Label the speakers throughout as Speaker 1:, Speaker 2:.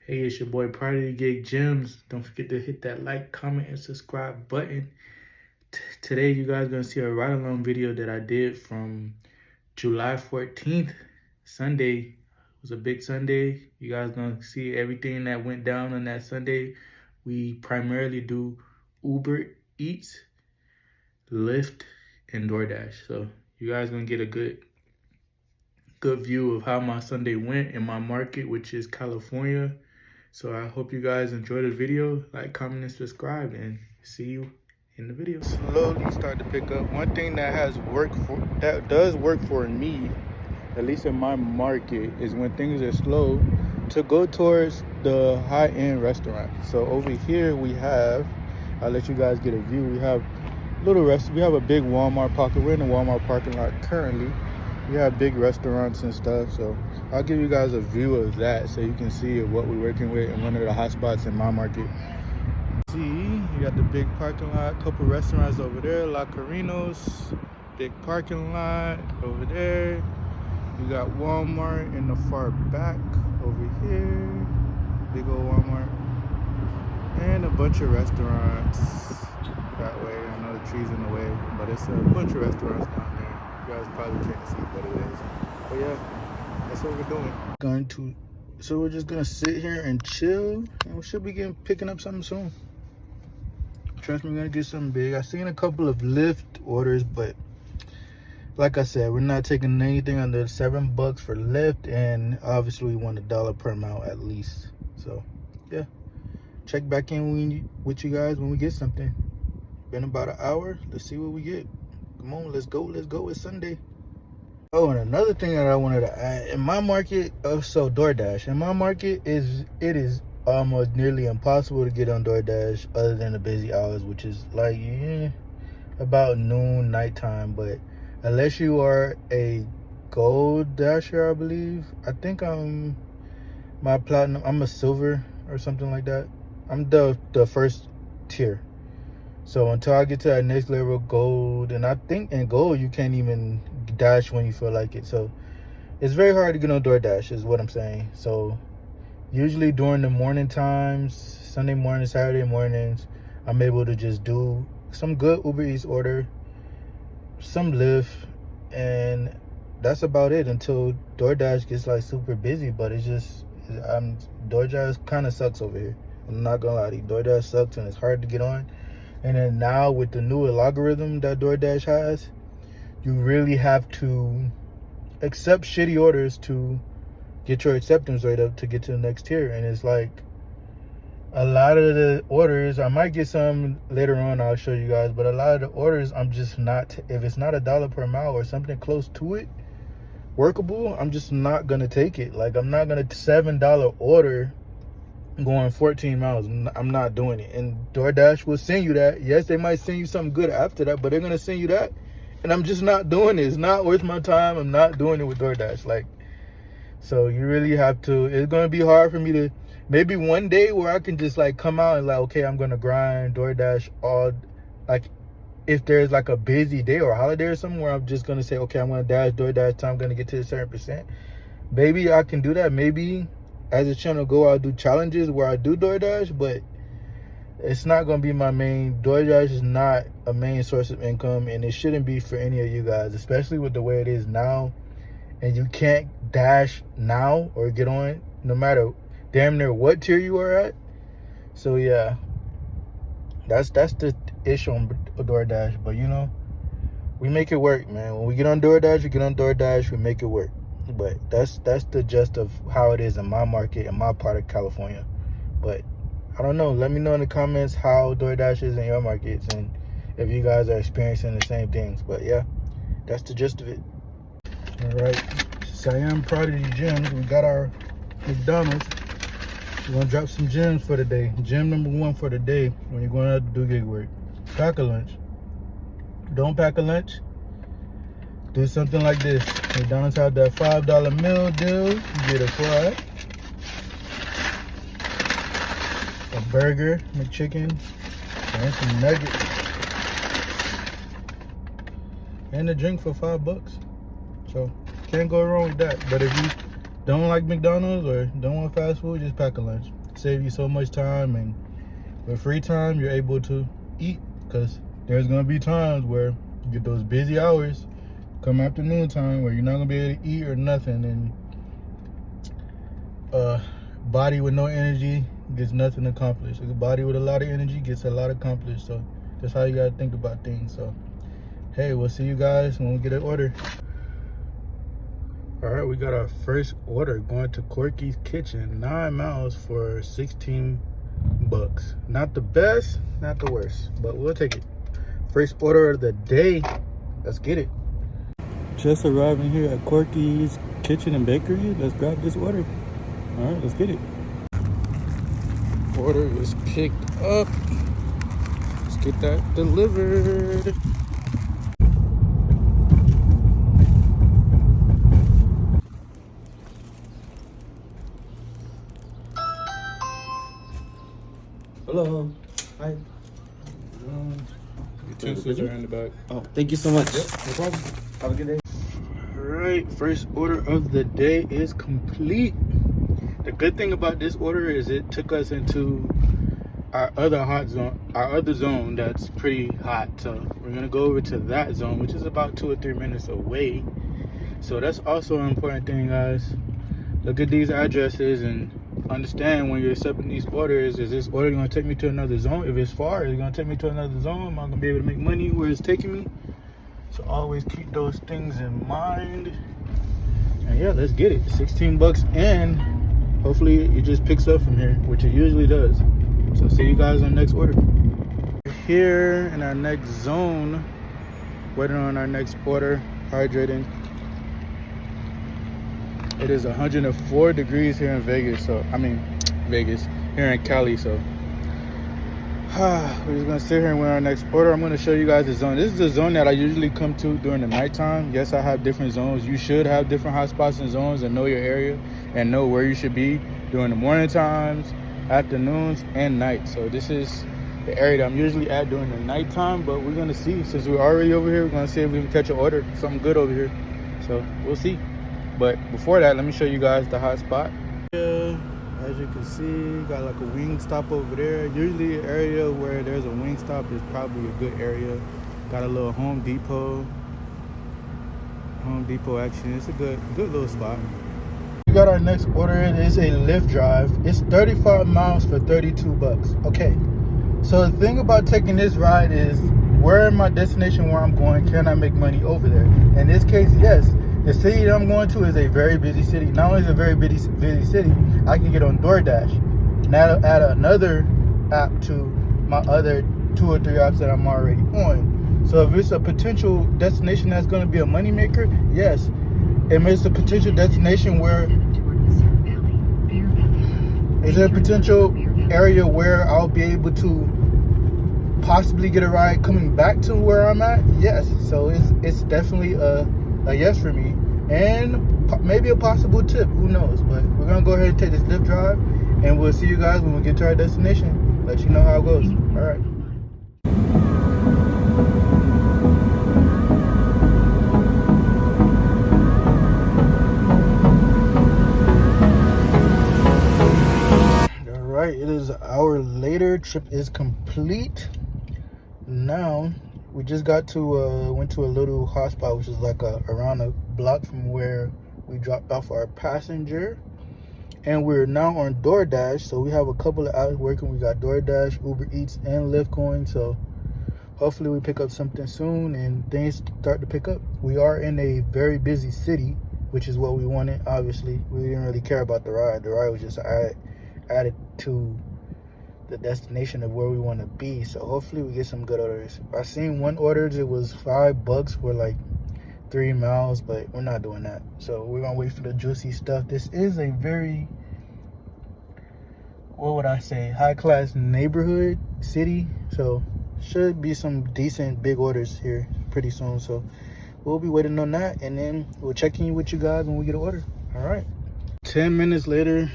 Speaker 1: Hey, it's your boy Party Gig Gems. Don't forget to hit that like, comment, and subscribe button. Today, you guys gonna see a ride along video that I did from July 14th, Sunday. It was a big Sunday. You guys gonna see everything that went down on that Sunday. We primarily do Uber Eats, Lyft, and DoorDash. So you guys gonna get a good view of how my Sunday went in my market, which is California. So I hope you guys enjoy the video. Like, comment, and subscribe, and see you in the video. Slowly start to pick up. One thing that does work for me, at least in my market, is when things are slow, to go towards the high-end restaurants. So over here we have, I'll let you guys get a view. We have we have a big Walmart pocket. We're in the Walmart parking lot currently. We have big restaurants and stuff, so I'll give you guys a view of that so you can see what we're working with in one of the hot spots in my market. See, you got the big parking lot, couple restaurants over there, La Carinos, big parking lot over there. You got Walmart in the far back over here, big old Walmart, and a bunch of restaurants that way. I know the tree's in the way, but it's a bunch of restaurants down there. You guys probably can't see what it is, but yeah, that's what we're doing. So we're just gonna sit here and chill, and we should be picking up something soon. Trust me, we're gonna get something big. I've seen a couple of Lyft orders, but like I said, we're not taking anything under $7 for Lyft, and obviously we want $1 per mile at least. So yeah, check back in with you guys when we get something. Been about an hour. Let's see what we get. Come on, let's go. It's Sunday. Oh, and another thing that I wanted to add, in my market, so DoorDash, in my market, it is almost nearly impossible to get on DoorDash other than the busy hours, which is like about noon, nighttime. But unless you are a gold dasher, I believe, I think I'm a silver or something like that. I'm the first tier. So until I get to that next level, gold, and I think in gold you can't even dash when you feel like it. So it's very hard to get on DoorDash is what I'm saying. So usually during the morning times, Sunday mornings, Saturday mornings, I'm able to just do some good Uber Eats order, some Lyft, and that's about it until DoorDash gets like super busy. But it's just, DoorDash kind of sucks over here. I'm not gonna lie to you, DoorDash sucks and it's hard to get on. And then now with the new algorithm that DoorDash has, you really have to accept shitty orders to get your acceptance rate up to get to the next tier. And it's like a lot of the orders, I might get some later on, I'll show you guys, but a lot of the orders, I'm just not, if it's not $1 per mile or something close to it, workable, I'm just not gonna take it. Like, I'm not gonna $7 order going 14 miles. I'm not doing it. And DoorDash will send you that. Yes, they might send you something good after that, but they're gonna send you that, and I'm just not doing it. It's not worth my time. I'm not doing it with DoorDash. Like, so you really have to, it's gonna be hard for me to, maybe one day where I can just like come out and like, okay, I'm gonna grind DoorDash all, like if there's like a busy day or a holiday or something where I'm just gonna say, okay, I'm gonna dash DoorDash till I'm gonna get to a certain percent. Maybe I can do that. Maybe as a channel go out, do challenges where I do DoorDash, but it's not going to be my main. DoorDash is not a main source of income, and it shouldn't be for any of you guys, especially with the way it is now. And you can't dash now or get on no matter damn near what tier you are at. So yeah, that's the issue on DoorDash. But you know, we make it work, man. When we get on DoorDash, we make it work. But that's the gist of how it is in my market, in my part of California. But I don't know. Let me know in the comments how DoorDash is in your markets and if you guys are experiencing the same things. But yeah, that's the gist of it. All right, Siam Prodigy Gems. We got our McDonald's. We're gonna drop some gems for the day. Gem number 1 for the day when you're going out to do gig work: pack a lunch. Don't pack a lunch. Do something like this. McDonald's have that $5 meal deal. You get a fry, a burger, McChicken, and some nuggets, and a drink for $5. So can't go wrong with that. But if don't like McDonald's or don't want fast food, just pack a lunch. Save you so much time, and with free time, you're able to eat, because there's gonna be times where you get those busy hours come afternoon time where you're not gonna be able to eat or nothing, and body with no energy gets nothing accomplished. A body with a lot of energy gets a lot accomplished. So that's how you gotta think about things. So hey, we'll see you guys when we get an order. All right, we got our first order going to Corky's Kitchen, 9 miles for 16 bucks. Not the best, not the worst, but we'll take it. First order of the day. Let's get it. Just arriving here at Corky's Kitchen and Bakery. Let's grab this order. All right, let's get it. Order is picked up. Let's get that delivered.
Speaker 2: Hello. Hi.
Speaker 1: Utensils are in the back.
Speaker 2: Oh, thank you so much.
Speaker 1: Yep, no problem.
Speaker 2: Have a good day.
Speaker 1: All right, first order of the day is complete. The good thing about this order is it took us into our other hot zone, our other zone that's pretty hot. So we're gonna go over to that zone, which is about 2 or 3 minutes away. So that's also an important thing, guys. Look at these addresses and understand when you're accepting these orders, is this order gonna take me to another zone? If it's far, is it gonna take me to another zone? Am I gonna be able to make money where it's taking me? So always keep those things in mind. And yeah, let's get it. 16 bucks, and hopefully it just picks up from here, which it usually does. So see you guys on the next order. We're here in our next zone, waiting on our next order, hydrating. It is 104 degrees here in Vegas, here in Cali, so we're just gonna sit here and wait on our next order. I'm gonna show you guys the zone. This is the zone that I usually come to during the nighttime. Yes, I have different zones. You should have different hotspots and zones and know your area and know where you should be during the morning times, afternoons, and night. So this is the area that I'm usually at during the nighttime, but we're gonna see. Since we're already over here, we're gonna see if we can catch an order, something good over here. So we'll see. But before that, let me show you guys the hot spot. Yeah, as you can see, got like a wing stop over there. Usually an area where there's a wing stop is probably a good area. Got a little Home Depot action. It's a good little spot. We got our next order. It is a Lyft drive. It's 35 miles for 32 bucks. Okay, so the thing about taking this ride is, where my destination, where I'm going, can I make money over there? In this case, yes. The city that I'm going to is a very busy city. Not only is it a very busy city, I can get on DoorDash. Now add another app to my other 2 or 3 apps that I'm already on. So if it's a potential destination that's going to be a moneymaker, yes. If it's a potential destination where, is there a potential area where I'll be able to possibly get a ride coming back to where I'm at? Yes. So it's definitely a yes for me, and maybe a possible tip, who knows. But we're gonna go ahead and take this Lyft drive, and we'll see you guys when we get to our destination. Let you know how it goes. All right. All right, it is an hour later. Trip is complete. Now we just got to went to a little hotspot, which is like around a block from where we dropped off our passenger, and we're now on DoorDash. So we have a couple of apps working. We got DoorDash, Uber Eats, and Lyft going. So hopefully we pick up something soon and things start to pick up. We are in a very busy city, which is what we wanted. Obviously, we didn't really care about the ride. The ride was just added to the destination of where we want to be. So hopefully we get some good orders. I seen one order, it was $5 for like 3 miles, but we're not doing that. So we're gonna wait for the juicy stuff. This is a very, what would I say, high class neighborhood city, so should be some decent big orders here pretty soon. So we'll be waiting on that, and then we'll check in with you guys when we get an order. All right, 10 minutes later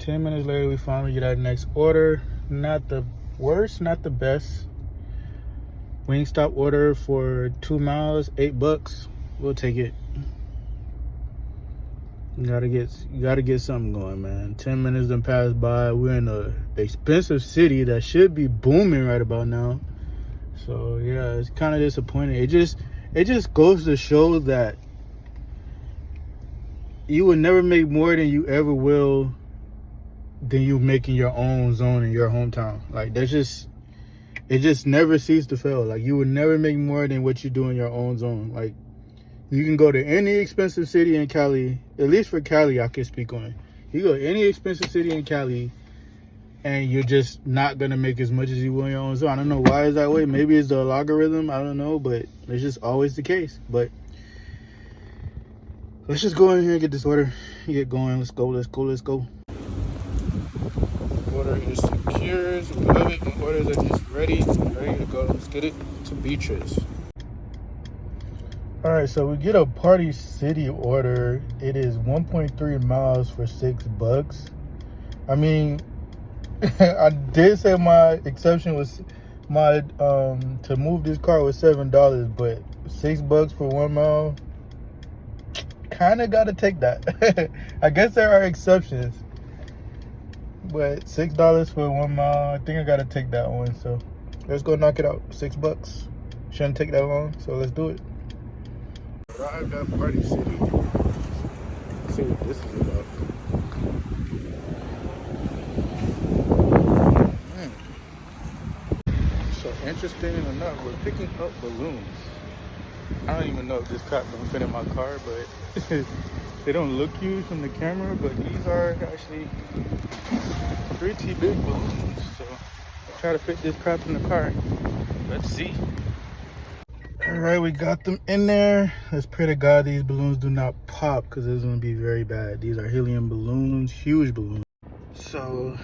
Speaker 1: we finally get our next order. Not the worst, not the best. Wingstop order for 2 miles, $8. We'll take it. You gotta get something going, man. 10 minutes done passed by. We're in a expensive city that should be booming right about now. So yeah, it's kind of disappointing. It just goes to show that you will never make more than you ever will than you make in your own zone in your hometown. Like it just never ceases to fail. Like you will never make more than what you do in your own zone. Like you can go to any expensive city in Cali, at least for Cali I can speak on. You go to any expensive city in Cali and you're just not gonna make as much as you will in your own zone. I don't know why it's that way. Maybe it's the logarithm, I don't know, but it's just always the case. But let's just go in here and get this order. Get going. Let's go. Order is secured. We love it. My orders are just ready to go. Let's get it to Beatrice. All right, so we get a Party City order. It is 1.3 miles for $6. I mean, I did say my exception was my to move this car was $7, but $6 for 1 mile. Kind of gotta take that. I guess there are exceptions, but $6 for 1 mile, I think I gotta take that one. So let's go knock it out. $6 shouldn't take that long, so let's do it. Arrived at Party City. Let's see what this is about. So interesting enough, we're picking up balloons. I don't even know if this crap don't fit in my car, but they don't look huge from the camera, but these are actually pretty big balloons. So I'll try to fit this crap in the car. Let's see. All right, we got them in there. Let's pray to God these balloons do not pop, because it's going to be very bad. These are helium balloons, huge balloons. So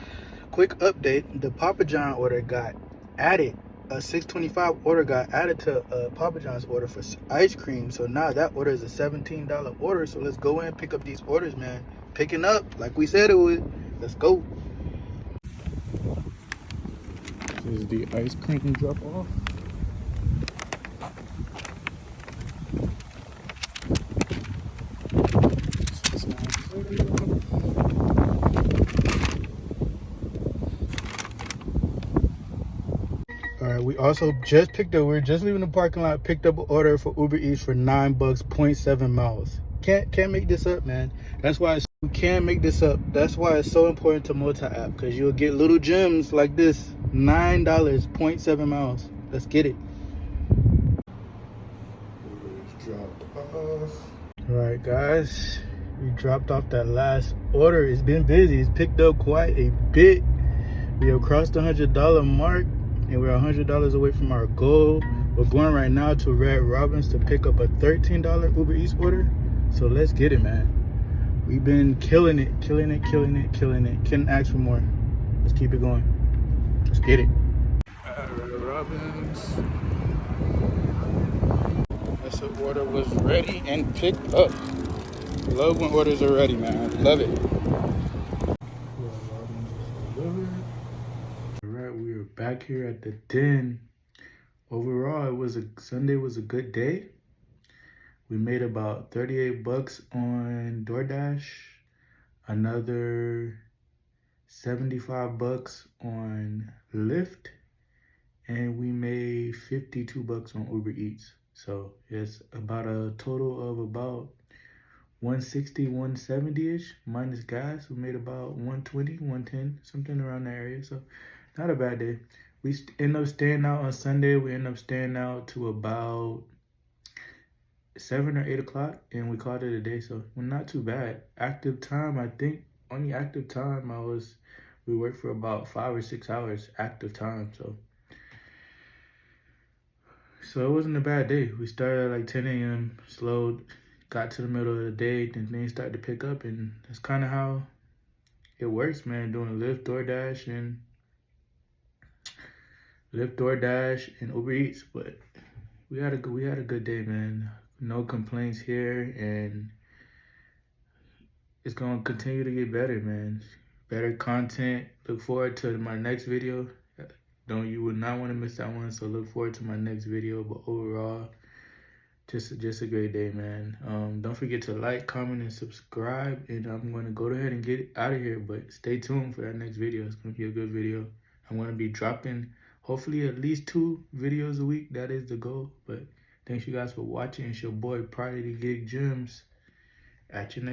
Speaker 1: quick update, the Papa John order got added. A 625 order got added to Papa John's order for ice cream. So now that order is a $17 order. So let's go in and pick up these orders, man. Picking up like we said it would. Let's go. This is the ice cream drop off. All right, we also just picked up, we're just leaving the parking lot, picked up an order for Uber Eats for $9, 0.7 miles. Can't make this up, man. That's why we can't make this up. That's why it's so important to multi-app, because you'll get little gems like this. $9, 0.7 miles. Let's get it. All right, guys, we dropped off that last order. It's been busy. It's picked up quite a bit. We have crossed the $100 mark, and we're $100 away from our goal. We're going right now to Red Robin's to pick up a $13 Uber Eats order. So let's get it, man. We've been killing it. Couldn't ask for more. Let's keep it going. Let's get it. Red Robin's. This order was ready and picked up. Love when orders are ready, man. Love it. Alright, we are back here at the den. Overall, Sunday was a good day. We made about $38 on DoorDash, another $75 on Lyft, and we made $52 on Uber Eats. So it's about a total of about 160, 170-ish minus gas. We made about 120, 110, something around that area. So not a bad day. We end up staying out on Sunday. We end up staying out to about 7 or 8 o'clock, and we called it a day. So not too bad. Active time, I think only active time we worked for about 5 or 6 hours active time. So it wasn't a bad day. We started at like 10 a.m., slowed, got to the middle of the day, then things started to pick up, and that's kind of how it works, man, doing Lyft, DoorDash, and Uber Eats. But we had a good day, man. No complaints here, and it's gonna continue to get better, man. Better content. Look forward to my next video. You would not want to miss that one, so look forward to my next video. But overall, just a great day, man. Don't forget to like, comment, and subscribe. And I'm going to go ahead and get out of here. But stay tuned for that next video. It's going to be a good video. I'm going to be dropping hopefully at least 2 videos a week. That is the goal. But thanks you guys for watching. It's your boy Prodigy Gig Gems. At your next